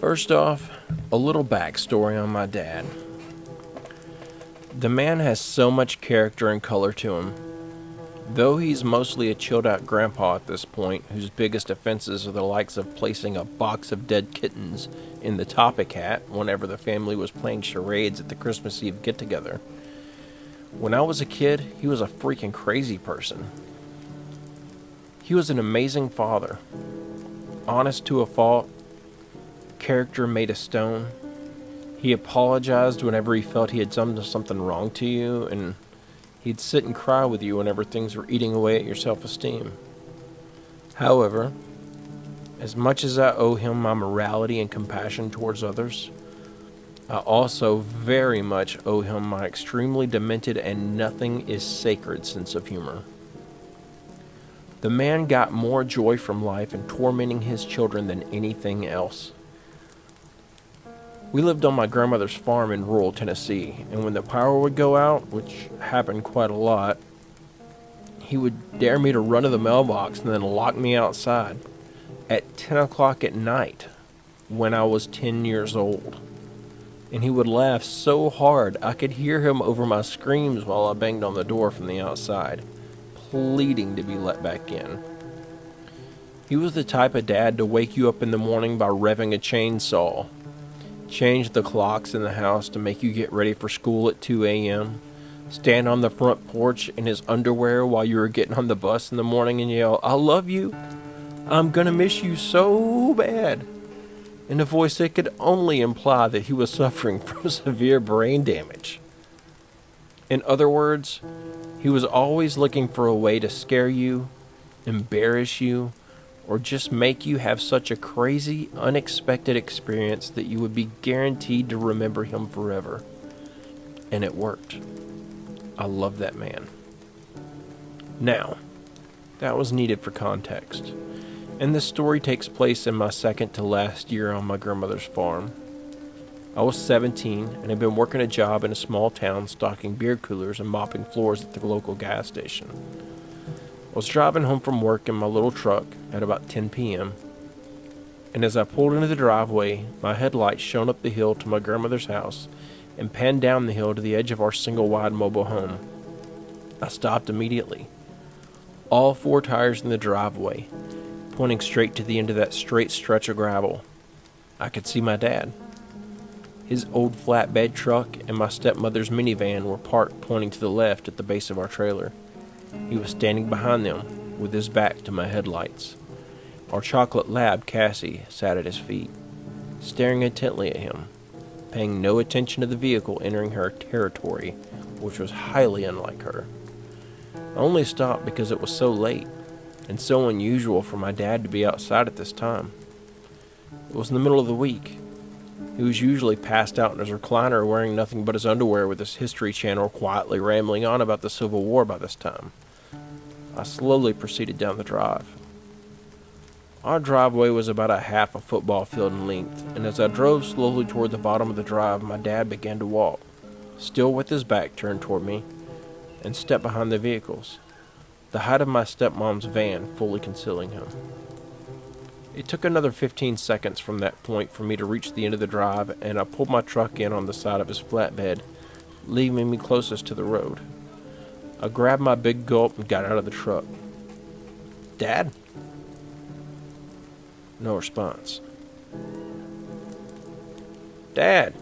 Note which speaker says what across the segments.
Speaker 1: First off, a little backstory on my dad. The man has so much character and color to him. Though he's mostly a chilled out grandpa at this point, whose biggest offenses are the likes of placing a box of dead kittens in the topic hat whenever the family was playing charades at the Christmas Eve get together. When I was a kid, he was a freaking crazy person. He was an amazing father, honest to a fault, character made of stone. He apologized whenever he felt he had done something wrong to you, and he'd sit and cry with you whenever things were eating away at your self-esteem. However, as much as I owe him my morality and compassion towards others, I also very much owe him my extremely demented and nothing is sacred sense of humor. The man got more joy from life and tormenting his children than anything else. We lived on my grandmother's farm in rural Tennessee, and when the power would go out, which happened quite a lot, he would dare me to run to the mailbox and then lock me outside at 10 o'clock at night when I was 10 years old. And he would laugh so hard I could hear him over my screams while I banged on the door from the outside, pleading to be let back in. He was the type of dad to wake you up in the morning by revving a chainsaw, change the clocks in the house to make you get ready for school at 2 a.m., stand on the front porch in his underwear while you were getting on the bus in the morning and yell, "I love you, I'm gonna miss you so bad," in a voice that could only imply that he was suffering from severe brain damage. In other words, he was always looking for a way to scare you, embarrass you, or just make you have such a crazy, unexpected experience that you would be guaranteed to remember him forever. And it worked. I love that man. Now, that was needed for context, and this story takes place in my second to last year on my grandmother's farm. I was 17 and had been working a job in a small town stocking beer coolers and mopping floors at the local gas station. I was driving home from work in my little truck at about 10 p.m., and as I pulled into the driveway, my headlights shone up the hill to my grandmother's house and panned down the hill to the edge of our single-wide mobile home. I stopped immediately, all four tires in the driveway, pointing straight to the end of that straight stretch of gravel. I could see my dad. His old flatbed truck and my stepmother's minivan were parked pointing to the left at the base of our trailer. He was standing behind them, with his back to my headlights. Our chocolate lab, Cassie, sat at his feet, staring intently at him, paying no attention to the vehicle entering her territory, which was highly unlike her. I only stopped because it was so late, and so unusual for my dad to be outside at this time. It was in the middle of the week. He was usually passed out in his recliner wearing nothing but his underwear with his History Channel quietly rambling on about the Civil War by this time. I slowly proceeded down the drive. Our driveway was about a half a football field in length, and as I drove slowly toward the bottom of the drive, my dad began to walk, still with his back turned toward me, and stepped behind the vehicles, the height of my stepmom's van fully concealing him. It took another 15 seconds from that point for me to reach the end of the drive, and I pulled my truck in on the side of his flatbed, leaving me closest to the road. I grabbed my big gulp and got out of the truck. "Dad?" No response. "Dad?"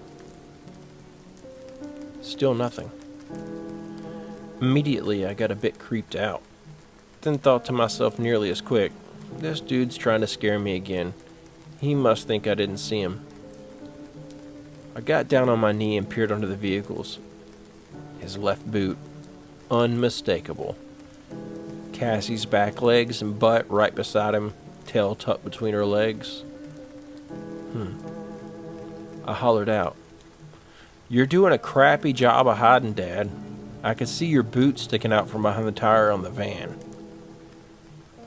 Speaker 1: Still nothing. Immediately, I got a bit creeped out, then thought to myself nearly as quick, "This dude's trying to scare me again. He must think I didn't see him." I got down on my knee and peered under the vehicles. His left boot, unmistakable. Cassie's back legs and butt right beside him, tail tucked between her legs. I hollered out, "You're doing a crappy job of hiding, Dad. I could see your boot sticking out from behind the tire on the van."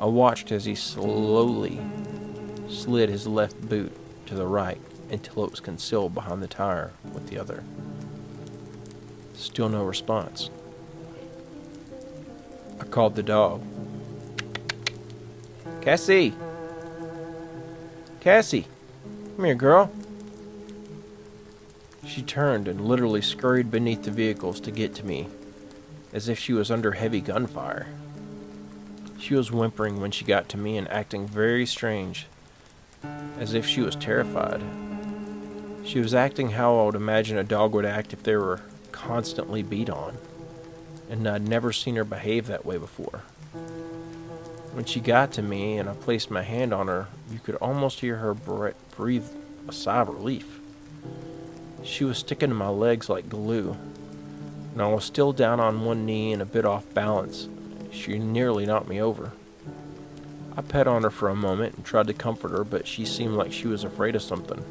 Speaker 1: I watched as he slowly slid his left boot to the right until it was concealed behind the tire with the other. Still no response. I called the dog. "Cassie! Cassie! Come here, girl. She turned and literally scurried beneath the vehicles to get to me, as if she was under heavy gunfire. She was whimpering when she got to me and acting very strange, as if she was terrified. She was acting how I would imagine a dog would act if they were constantly beat on, and I'd never seen her behave that way before. When she got to me and I placed my hand on her, you could almost hear her breathe a sigh of relief. She was sticking to my legs like glue, and I was still down on one knee and a bit off balance. She nearly knocked me over. I pet on her for a moment and tried to comfort her, but she seemed like she was afraid of something.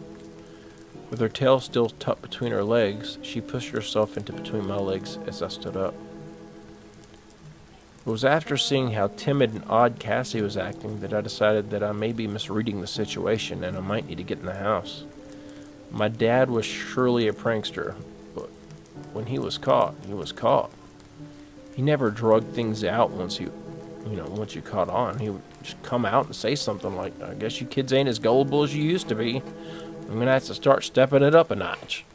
Speaker 1: With her tail still tucked between her legs, she pushed herself into between my legs as I stood up. It was after seeing how timid and odd Cassie was acting that I decided that I may be misreading the situation and I might need to get in the house. My dad was surely a prankster, but when he was caught, he was caught. He never drugged things out once you caught on. He would just come out and say something like, "I guess you kids ain't as gullible as you used to be. I'm gonna have to start stepping it up a notch."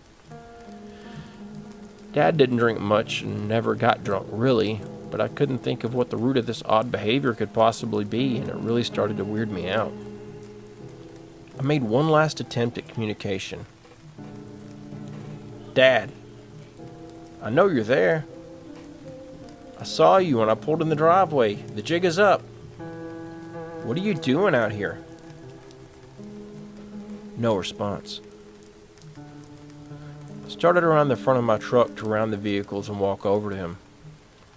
Speaker 1: Dad didn't drink much and never got drunk, really, but I couldn't think of what the root of this odd behavior could possibly be, and it really started to weird me out. I made one last attempt at communication. "Dad, I know you're there. I saw you when I pulled in the driveway. The jig is up. What are you doing out here?" No response. I started around the front of my truck to round the vehicles and walk over to him.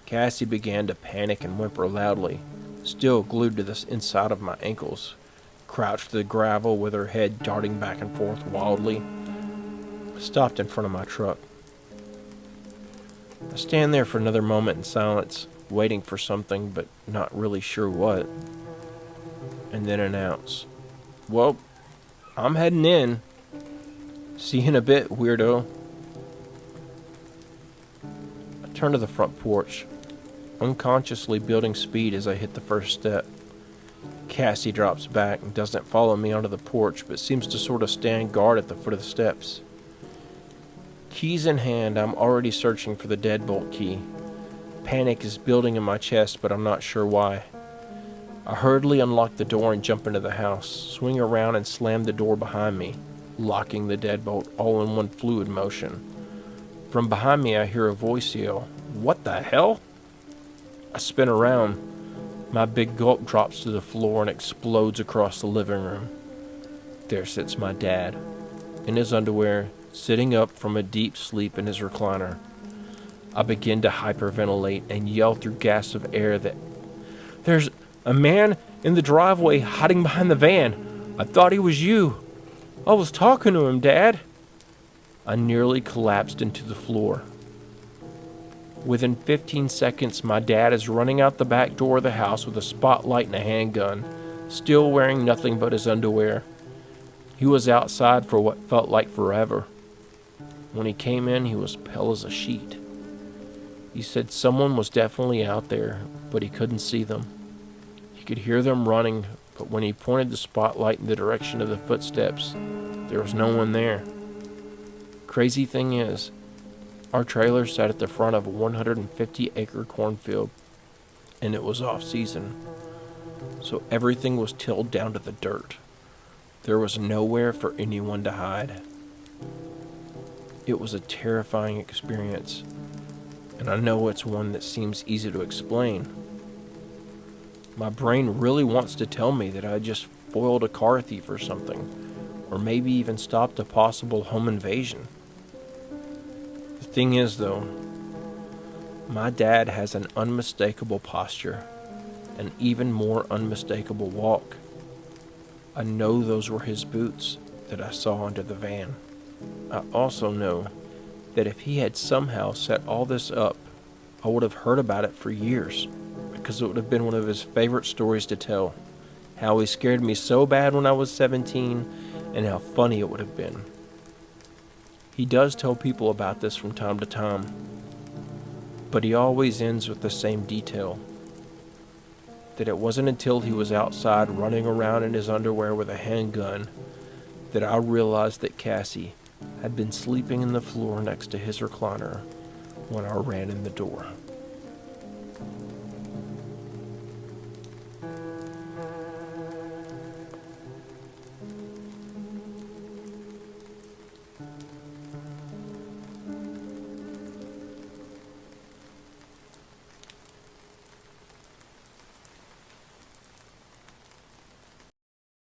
Speaker 1: Cassie began to panic and whimper loudly, still glued to the inside of my ankles, crouched to the gravel with her head darting back and forth wildly. I stopped in front of my truck. I stand there for another moment in silence, waiting for something but not really sure what, and then announce, "Well, I'm heading in. See you in a bit, weirdo." I turn to the front porch, unconsciously building speed as I hit the first step. Cassie drops back and doesn't follow me onto the porch, but seems to sort of stand guard at the foot of the steps. Keys in hand, I'm already searching for the deadbolt key. Panic is building in my chest, but I'm not sure why. I hurriedly unlock the door and jump into the house, swing around and slam the door behind me, locking the deadbolt all in one fluid motion. From behind me I hear a voice yell, "What the hell?" I spin around. My big gulp drops to the floor and explodes across the living room. There sits my dad, in his underwear, sitting up from a deep sleep in his recliner. I begin to hyperventilate and yell through gasps of air that "There's a man in the driveway hiding behind the van. I thought he was you. I was talking to him, Dad." I nearly collapsed into the floor. Within 15 seconds, my dad is running out the back door of the house with a spotlight and a handgun, still wearing nothing but his underwear. He was outside for what felt like forever. When he came in, he was pale as a sheet. He said someone was definitely out there, but he couldn't see them. He could hear them running, but when he pointed the spotlight in the direction of the footsteps, there was no one there. Crazy thing is, our trailer sat at the front of a 150-acre cornfield, and it was off-season, so everything was tilled down to the dirt. There was nowhere for anyone to hide. It was a terrifying experience, and I know it's one that seems easy to explain. My brain really wants to tell me that I just foiled a car thief or something, or maybe even stopped a possible home invasion. The thing is, though, my dad has an unmistakable posture, an even more unmistakable walk. I know those were his boots that I saw under the van. I also know that if he had somehow set all this up, I would have heard about it for years, because it would have been one of his favorite stories to tell. How he scared me so bad when I was 17, and how funny it would have been. He does tell people about this from time to time, but he always ends with the same detail. That it wasn't until he was outside running around in his underwear with a handgun that I realized that Cassie had been sleeping in the floor next to his recliner when I ran in the door.